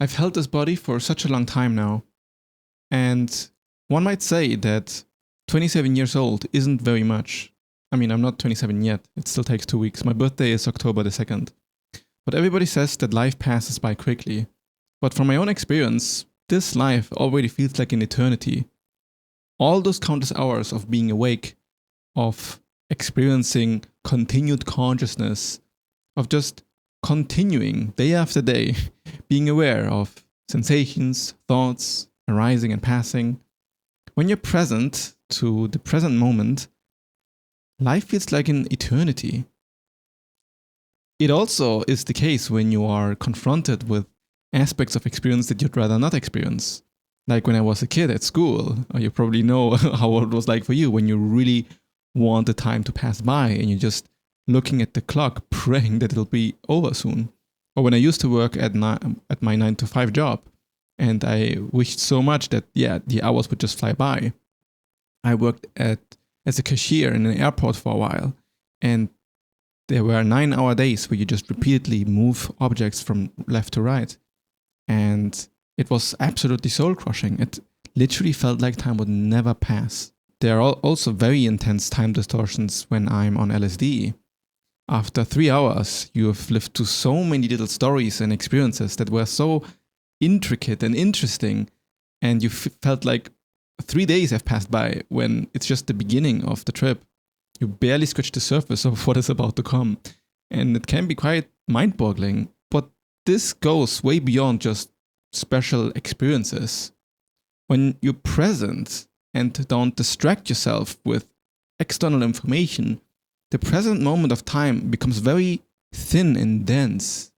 I've held this body for such a long time now, and one might say that 27 years old isn't very much. I mean, I'm not 27 yet. It still takes 2 weeks. My birthday is October the 2nd. But everybody says that life passes by quickly. But from my own experience, this life already feels like an eternity. All those countless hours of being awake, of experiencing continued consciousness, of just continuing day after day, being aware of sensations, thoughts, arising and passing. When you're present to the present moment, life feels like an eternity. It also is the case when you are confronted with aspects of experience that you'd rather not experience. Like when I was a kid at school, you probably know how it was like for you when you really want the time to pass by and you're just looking at the clock, praying that it'll be over soon. Or when I used to work at my 9 to 5 job, and I wished so much that, the hours would just fly by. I worked as a cashier in an airport for a while, and there were 9-hour days where you just repeatedly move objects from left to right. And it was absolutely soul-crushing. It literally felt like time would never pass. There are also very intense time distortions when I'm on LSD. After 3 hours, you have lived through so many little stories and experiences that were so intricate and interesting, and you felt like 3 days have passed by when it's just the beginning of the trip. You barely scratch the surface of what is about to come, and it can be quite mind-boggling. But this goes way beyond just special experiences. When you're present and don't distract yourself with external information, the present moment of time becomes very thin and dense.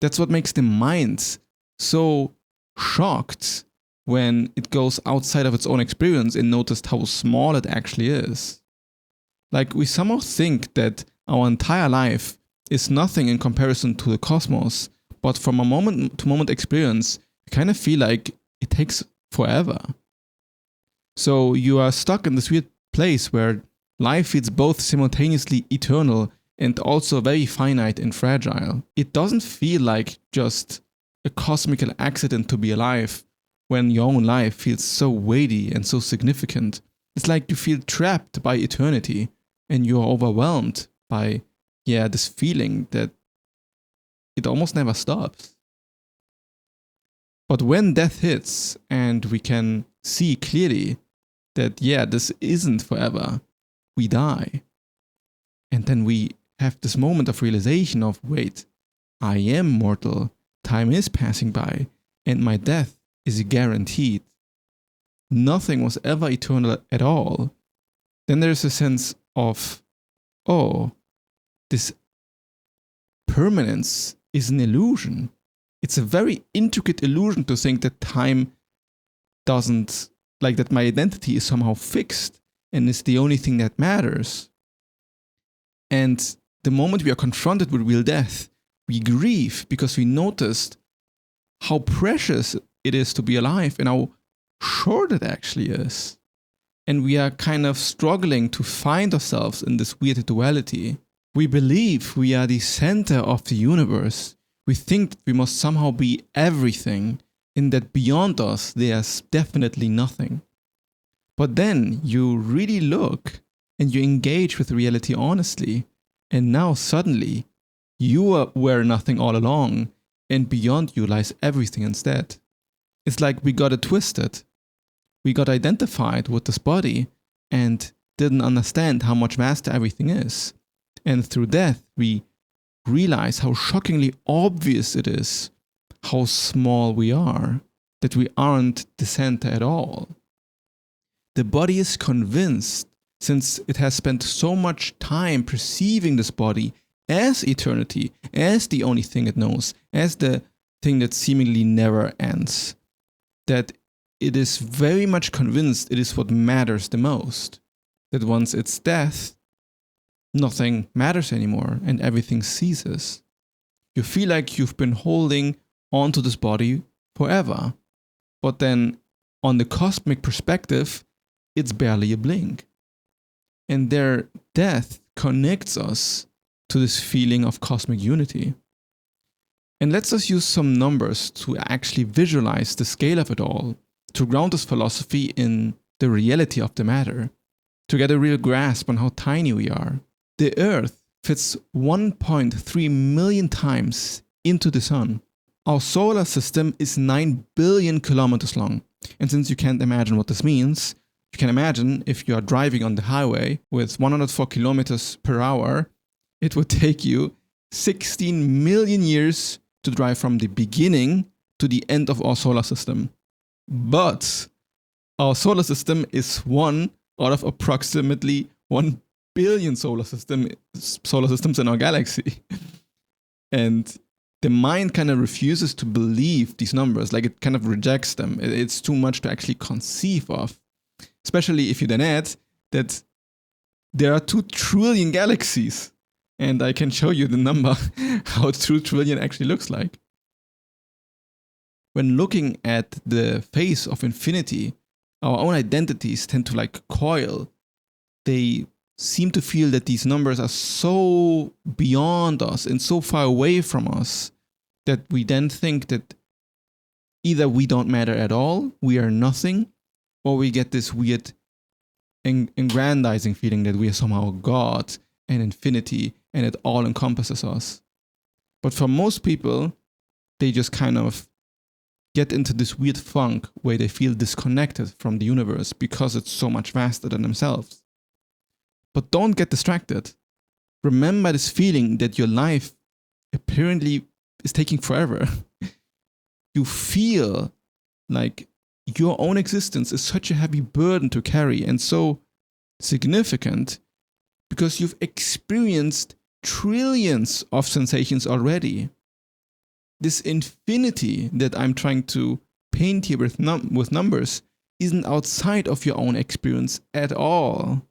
That's what makes the mind so shocked when it goes outside of its own experience and noticed how small it actually is. Like, we somehow think that our entire life is nothing in comparison to the cosmos, but from a moment to moment experience, you kind of feel like it takes forever. So you are stuck in this weird place where life feels both simultaneously eternal and also very finite and fragile. It doesn't feel like just a cosmical accident to be alive when your own life feels so weighty and so significant. It's like you feel trapped by eternity and you are overwhelmed by, this feeling that it almost never stops. But when death hits and we can see clearly that, this isn't forever, we die. And then we have this moment of realization of, wait, I am mortal, time is passing by, and my death is guaranteed. Nothing was ever eternal at all. Then there's a sense of, this permanence is an illusion. It's a very intricate illusion to think that time doesn't, like that my identity is somehow fixed and is the only thing that matters. And the moment we are confronted with real death, we grieve because we noticed how precious it is to be alive and how short it actually is. And we are kind of struggling to find ourselves in this weird duality. We believe we are the center of the universe. We think that we must somehow be everything, and that beyond us there's definitely nothing. But then you really look and you engage with reality honestly, and now suddenly you were nothing all along, and beyond you lies everything instead. It's like we got it twisted. We got identified with this body and didn't understand how much vaster everything is. And through death, we realize how shockingly obvious it is how small we are, that we aren't the center at all. The body is convinced, since it has spent so much time perceiving this body as eternity, as the only thing it knows, as the thing that seemingly never ends, that it is very much convinced it is what matters the most, that once it's death, nothing matters anymore and everything ceases. You feel like you've been holding onto this body forever, but then on the cosmic perspective, it's barely a blink. And their death connects us to this feeling of cosmic unity. And let's just use some numbers to actually visualize the scale of it all, to ground this philosophy in the reality of the matter, to get a real grasp on how tiny we are. The Earth fits 1.3 million times into the Sun. Our solar system is 9 billion kilometers long. And since you can't imagine what this means, you can imagine if you are driving on the highway with 104 kilometers per hour, it would take you 16 million years to drive from the beginning to the end of our solar system. But our solar system is one out of approximately 1 billion solar systems in our galaxy. And the mind kind of refuses to believe these numbers, like it kind of rejects them. It's too much to actually conceive of, especially if you then add that there are 2 trillion galaxies. And I can show you the number, how 2 trillion actually looks like. When looking at the face of infinity, our own identities tend to like coil. They seem to feel that these numbers are so beyond us and so far away from us that we then think that either we don't matter at all, we are nothing, or we get this weird aggrandizing feeling that we are somehow God and infinity and it all encompasses us. But for most people, they just kind of get into this weird funk where they feel disconnected from the universe because it's so much vaster than themselves. But don't get distracted. Remember this feeling that your life apparently is taking forever. You feel like your own existence is such a heavy burden to carry and so significant because you've experienced trillions of sensations already. This infinity that I'm trying to paint here with numbers isn't outside of your own experience at all.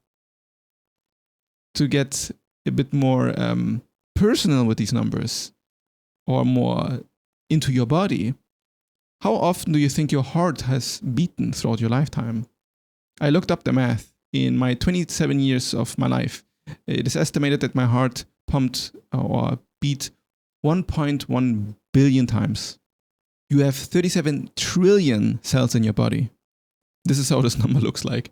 To get a bit more personal with these numbers, or more into your body, how often do you think your heart has beaten throughout your lifetime? I looked up the math. In my 27 years of my life, it is estimated that my heart pumped or beat 1.1 billion times. You have 37 trillion cells in your body. This is how this number looks like.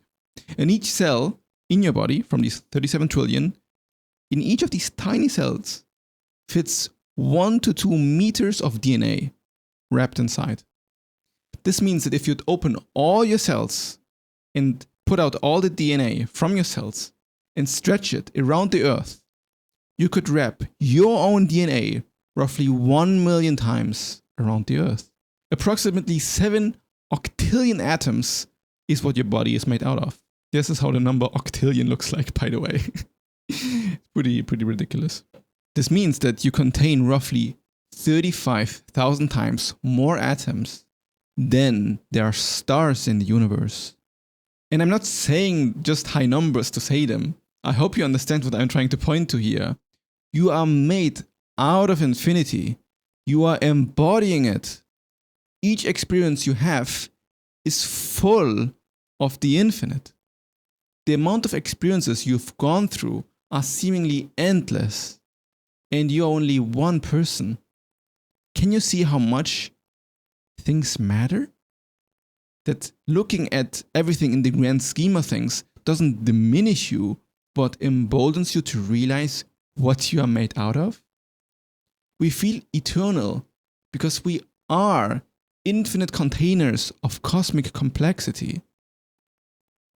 And each cell in your body, from these 37 trillion, in each of these tiny cells fits 1 to 2 meters of DNA wrapped inside. This means that if you'd open all your cells and put out all the DNA from your cells and stretch it around the Earth, you could wrap your own DNA roughly 1 million times around the Earth. Approximately 7 octillion atoms is what your body is made out of. This is how the number octillion looks like, by the way. pretty ridiculous. This means that you contain roughly 35,000 times more atoms than there are stars in the universe. And I'm not saying just high numbers to say them. I hope you understand what I'm trying to point to here. You are made out of infinity. You are embodying it. Each experience you have is full of the infinite. The amount of experiences you've gone through are seemingly endless, and you're only one person. Can you see how much things matter? That looking at everything in the grand scheme of things doesn't diminish you, but emboldens you to realize what you are made out of? We feel eternal because we are infinite containers of cosmic complexity.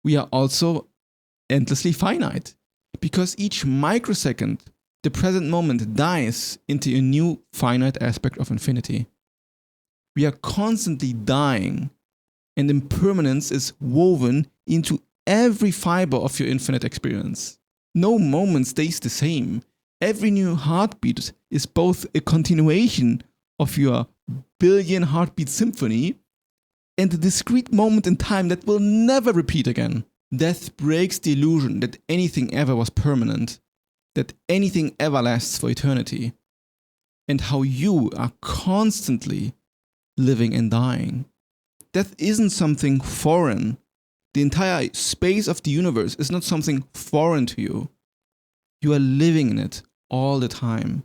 We are also endlessly finite because each microsecond, the present moment dies into a new finite aspect of infinity. We are constantly dying, and impermanence is woven into every fiber of your infinite experience. No moment stays the same. Every new heartbeat is both a continuation of your billion heartbeat symphony and a discrete moment in time that will never repeat again. Death breaks the illusion that anything ever was permanent, that anything ever lasts for eternity, and how you are constantly living and dying. Death isn't something foreign. The entire space of the universe is not something foreign to you. You are living in it all the time.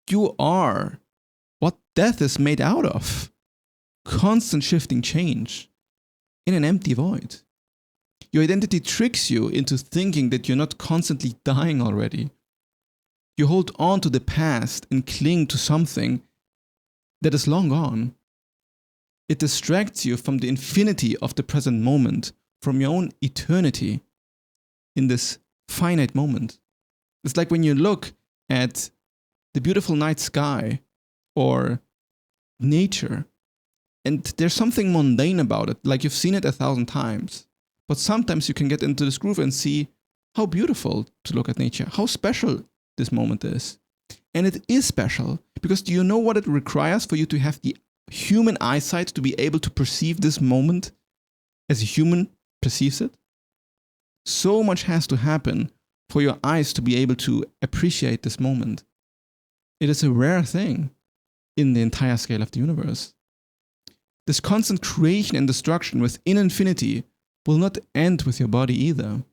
You are death is made out of. Constant shifting change in an empty void. Your identity tricks you into thinking that you're not constantly dying already. You hold on to the past and cling to something that is long gone. It distracts you from the infinity of the present moment, from your own eternity in this finite moment. It's like when you look at the beautiful night sky or nature, and there's something mundane about it, like you've seen it 1,000 times. But sometimes you can get into this groove and see how beautiful to look at nature, how special this moment is. And it is special, because do you know what it requires for you to have the human eyesight to be able to perceive this moment as a human perceives it? So much has to happen for your eyes to be able to appreciate this moment. It is a rare thing in the entire scale of the universe. This constant creation and destruction within infinity will not end with your body either.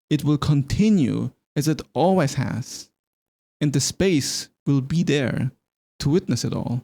It will continue as it always has, and the space will be there to witness it all.